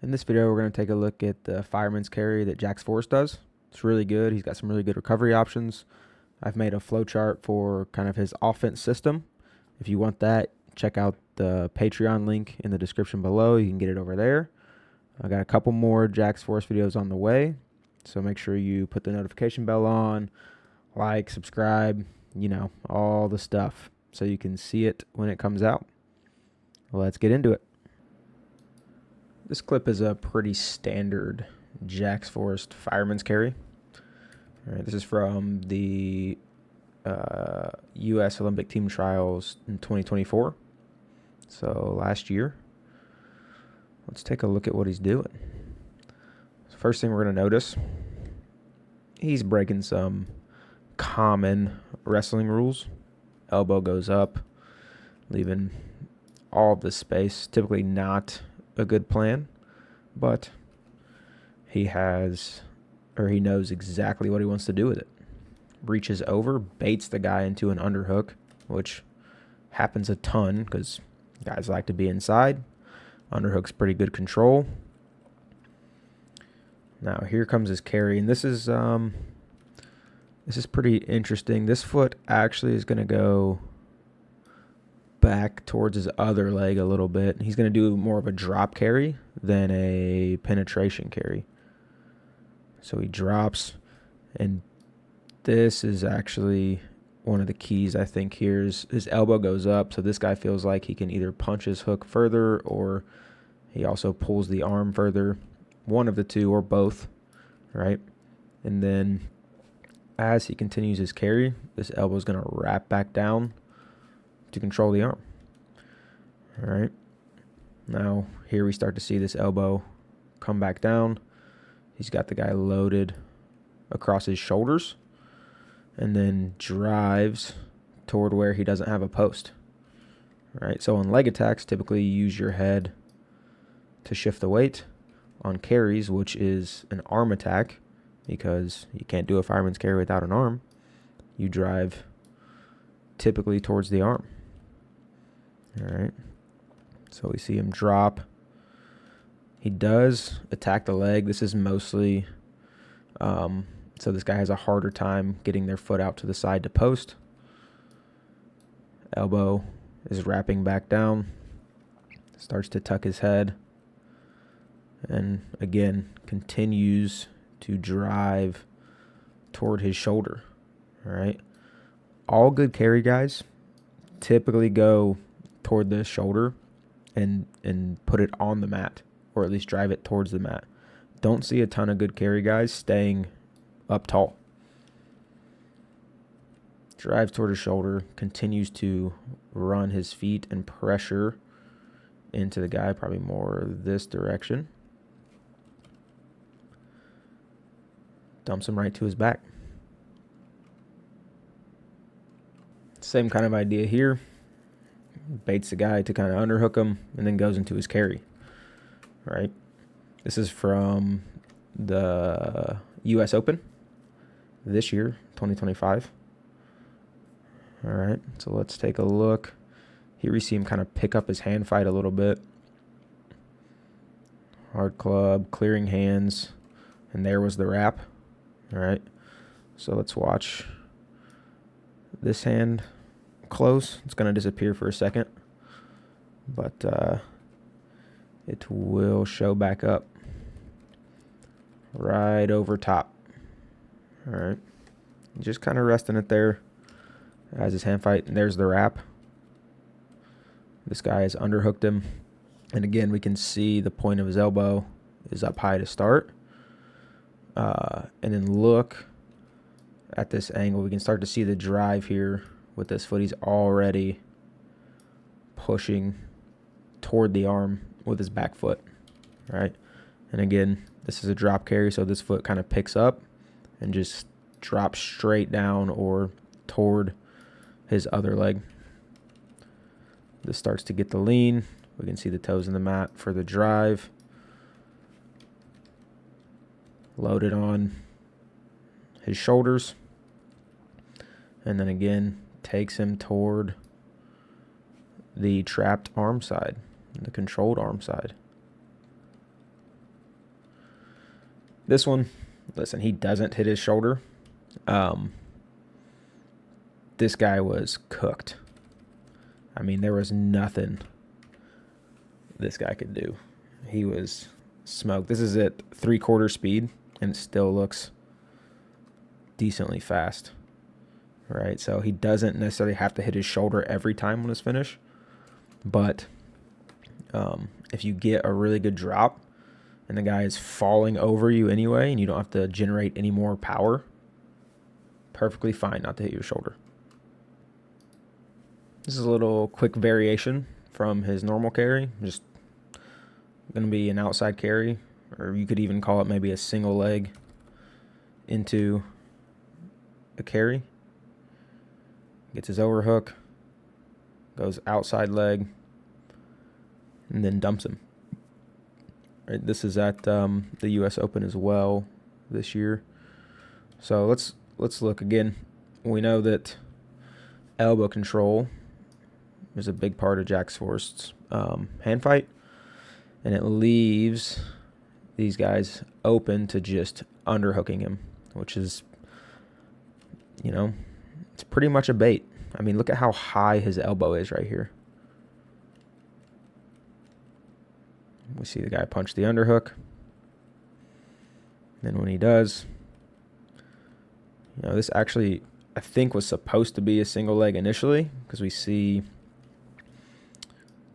In this video, we're going to take a look at the Fireman's carry that Forrest does. It's really good. He's got some really good recovery options. I've made a flowchart for kind of his offense system. If you want that, check out the Patreon link in the description below. You can get it over there. I got a couple more Forrest videos on the way, so make sure you put the notification bell on, like, subscribe, all the stuff, so you can see it when it comes out. Let's get into it. This clip is a pretty standard Forrest Fireman's carry. All right, this is from the U.S. Olympic team trials in 2024. So last year. Let's take a look at what he's doing. First thing we're going to notice, he's breaking some common wrestling rules. Elbow goes up, leaving all of the space. Typically not a good plan, but he knows exactly what he wants to do with it. Reaches over, baits the guy into an underhook, which happens a ton because guys like to be inside. Underhook's pretty good control. Now here comes his carry, and this is pretty interesting. This foot actually is going to go back towards his other leg a little bit. He's going to do more of a drop carry than a penetration carry. So he drops, and this is actually one of the keys, I think. Here's his elbow goes up, so this guy feels like he can either punch his hook further or he also pulls the arm further. One of the two or both, right? And then as he continues his carry, this elbow is going to wrap back down to control the arm. All right. Now here we start to see this elbow come back down. He's got the guy loaded across his shoulders and then drives toward where he doesn't have a post. All right. So on leg attacks, typically you use your head to shift the weight. On carries, which is an arm attack, because you can't do a fireman's carry without an arm, you drive typically towards the arm. All right. So we see him drop. He does attack the leg. This is mostly, so this guy has a harder time getting their foot out to the side to post. Elbow is wrapping back down. Starts to tuck his head. And again, continues to drive toward his shoulder. All right. All good carry guys typically go toward the shoulder and put it on the mat, or at least drive it towards the mat. Don't see a ton of good carry guys staying up tall. Drives toward his shoulder, continues to run his feet and pressure into the guy, probably more this direction. Dumps him right to his back. Same kind of idea here. Baits the guy to kind of underhook him and then goes into his carry. All right. This is from the U.S. Open this year, 2025. All right. So let's take a look. Here we see him kind of pick up his hand fight a little bit. Hard club, clearing hands, and there was the wrap. All right, so let's watch this hand close. It's going to disappear for a second, but it will show back up right over top. All right, just kind of resting it there as his hand fight, and there's the wrap. This guy has underhooked him, and again, we can see the point of his elbow is up high to start. And then look at this angle. We can start to see the drive here with this foot. He's already pushing toward the arm with his back foot, right? And again, this is a drop carry, so this foot kind of picks up and just drops straight down or toward his other leg. This starts to get the lean. We can see the toes in the mat for the drive. Loaded on his shoulders, and then again takes him toward the trapped arm side, the controlled arm side. This one, listen, he doesn't hit his shoulder. This guy was cooked. I mean, there was nothing this guy could do. He was smoked. This is at 3/4 speed, and it still looks decently fast. Right, so he doesn't necessarily have to hit his shoulder every time on his finish. But if you get a really good drop and the guy is falling over you anyway and you don't have to generate any more power, perfectly fine not to hit your shoulder. This is a little quick variation from his normal carry. Just going to be an outside carry, or you could even call it maybe a single leg into a carry. Gets his overhook, goes outside leg, and then dumps him. Right, this is at the U.S. Open as well this year. So let's look again. We know that elbow control is a big part of Jack Forrest's hand fight, and it leaves these guys open to just underhooking him, which is, it's pretty much a bait. I mean, look at how high his elbow is right here. We see the guy punch the underhook. Then when he does, this actually, I think, was supposed to be a single leg initially, because we see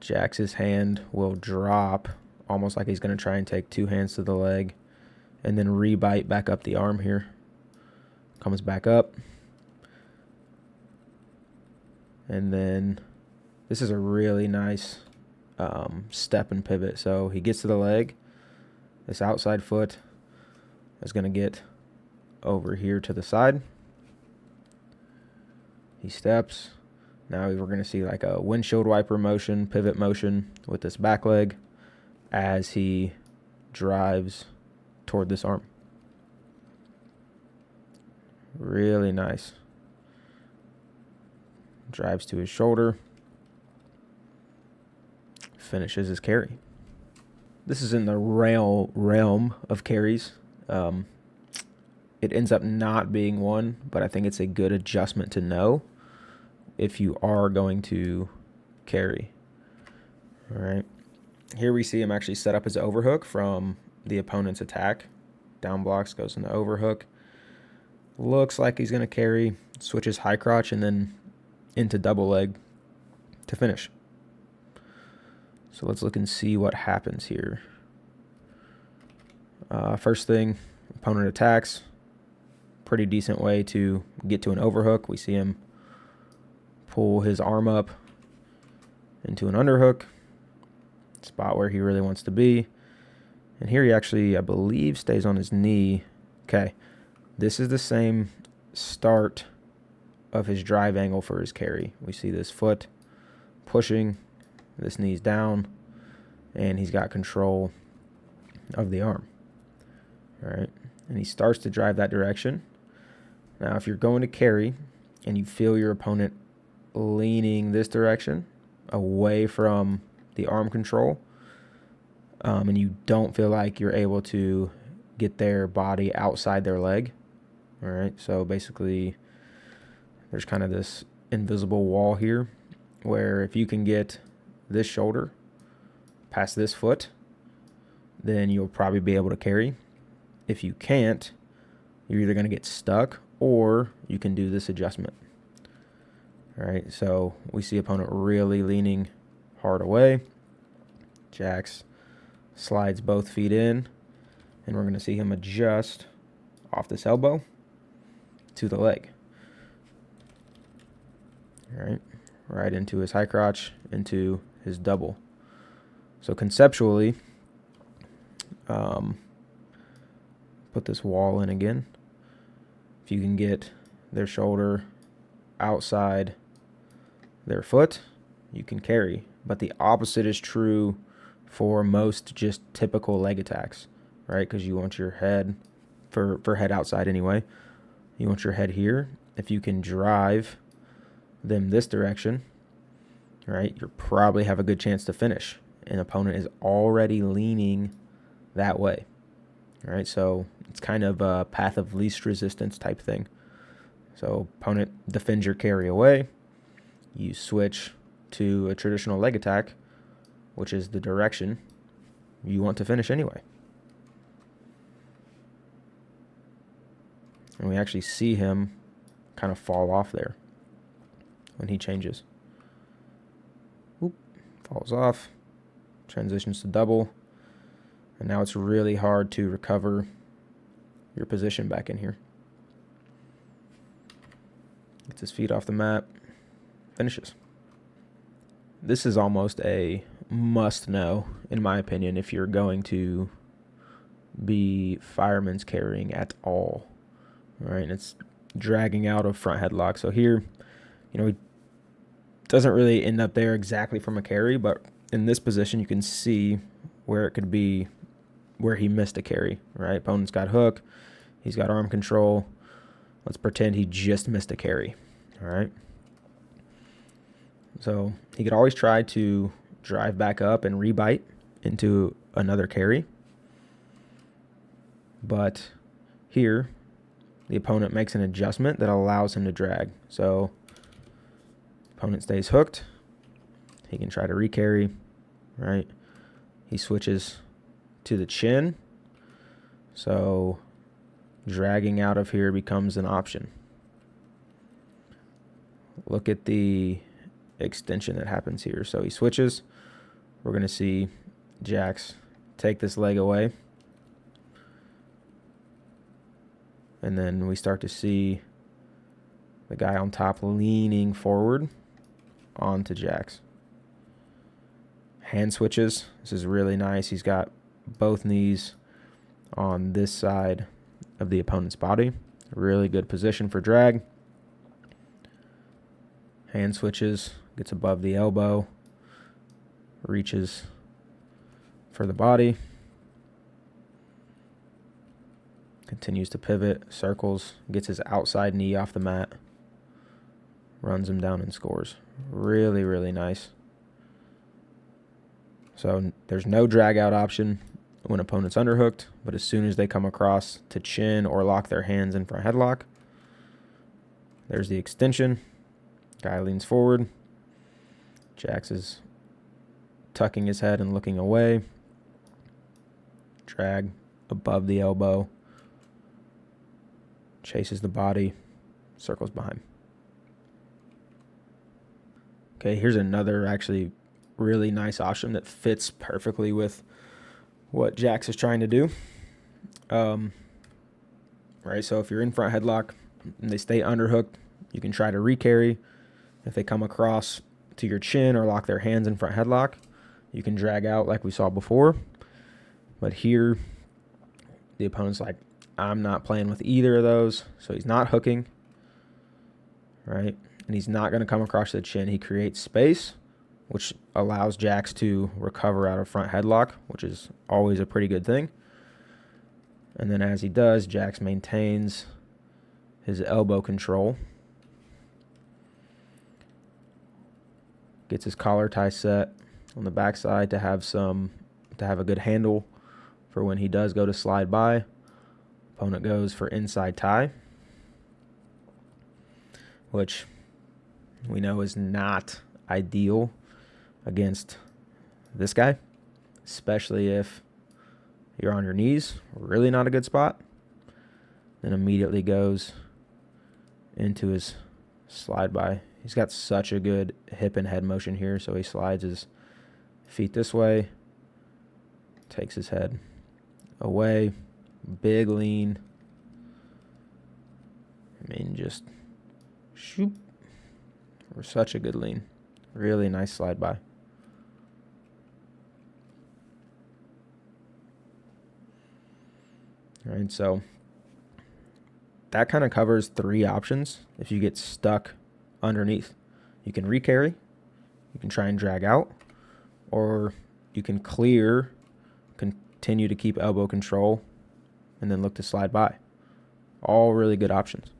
Jax's hand will drop almost like he's going to try and take two hands to the leg and then rebite back up the arm here. Comes back up. And then this is a really nice step and pivot. So he gets to the leg. This outside foot is going to get over here to the side. He steps. Now we're going to see like a windshield wiper motion, pivot motion with this back leg as he drives toward this arm. Really nice. Drives to his shoulder. Finishes his carry. This is in the realm of carries. It ends up not being one, but I think it's a good adjustment to know if you are going to carry. All right. Here we see him actually set up his overhook from the opponent's attack. Down blocks, goes in the overhook. Looks like he's going to carry, switches high crotch, and then into double leg to finish. So let's look and see what happens here. First thing, opponent attacks. Pretty decent way to get to an overhook. We see him pull his arm up into an underhook, spot where he really wants to be. And here he actually, I believe, stays on his knee. Okay, this is the same start of his drive angle for his carry. We see this foot pushing, this knee's down, and he's got control of the arm. All right, and he starts to drive that direction. Now, if you're going to carry and you feel your opponent leaning this direction away from the arm control, and you don't feel like you're able to get their body outside their leg, all right, so basically there's kind of this invisible wall here where if you can get this shoulder past this foot, then you'll probably be able to carry. If you can't, you're either going to get stuck or you can do this adjustment. All right, so we see opponent really leaning hard away. Jax slides both feet in, and we're going to see him adjust off this elbow to the leg. All right, right into his high crotch, into his double. So conceptually, put this wall in again. If you can get their shoulder outside their foot, you can carry. But the opposite is true for most just typical leg attacks, right? Because you want your head, for head outside anyway, you want your head here. If you can drive them this direction, right, you probably have a good chance to finish. An opponent is already leaning that way, All right, so it's kind of a path of least resistance type thing. So opponent defends your carry away. You switch to a traditional leg attack, which is the direction you want to finish anyway. And we actually see him kind of fall off there when he changes. Oop, falls off, transitions to double, and now it's really hard to recover your position back in here. Gets his feet off the mat, finishes. This is almost a must-know, in my opinion, if you're going to be Fireman's carrying at all. All right, and it's dragging out of front headlock. So here, he doesn't really end up there exactly from a carry, but in this position, you can see where it could be where he missed a carry, right? Opponent's got hook. He's got arm control. Let's pretend he just missed a carry, all right? So he could always try to drive back up and rebite into another carry. But here, the opponent makes an adjustment that allows him to drag. So opponent stays hooked. He can try to recarry, right? He switches to the chin. So dragging out of here becomes an option. Look at the extension that happens here. So he switches. We're going to see Jax take this leg away. And then we start to see the guy on top leaning forward onto Jax. Hand switches. This is really nice. He's got both knees on this side of the opponent's body. Really good position for drag. Hand switches. Gets above the elbow. Reaches for the body. Continues to pivot, circles, gets his outside knee off the mat, runs him down and scores. Really, really nice. So there's no drag out option when opponent's underhooked, but as soon as they come across to chin or lock their hands in front headlock, there's the extension. Guy leans forward. Jax is tucking his head and looking away. Drag above the elbow. Chases the body, circles behind. Okay, here's another actually really nice option that fits perfectly with what Jax is trying to do. Right, so if you're in front headlock and they stay underhooked, you can try to recarry. If they come across to your chin or lock their hands in front headlock, you can drag out like we saw before. But here, the opponent's like, I'm not playing with either of those. So he's not hooking, right? And he's not going to come across the chin. He creates space, which allows Jax to recover out of front headlock, which is always a pretty good thing. And then as he does, Jax maintains his elbow control. Gets his collar tie set on the backside to have a good handle for when he does go to slide by. Opponent goes for inside tie, which we know is not ideal against this guy, especially if you're on your knees. Really not a good spot. Then immediately goes into his slide by. He's got such a good hip and head motion here, so he slides his feet this way, takes his head away. Big lean. Just shoop. Or such a good lean. Really nice slide by. All right, so that kind of covers 3 options if you get stuck underneath. You can recarry, you can try and drag out, or you can clear, continue to keep elbow control, and then look to slide by. All really good options.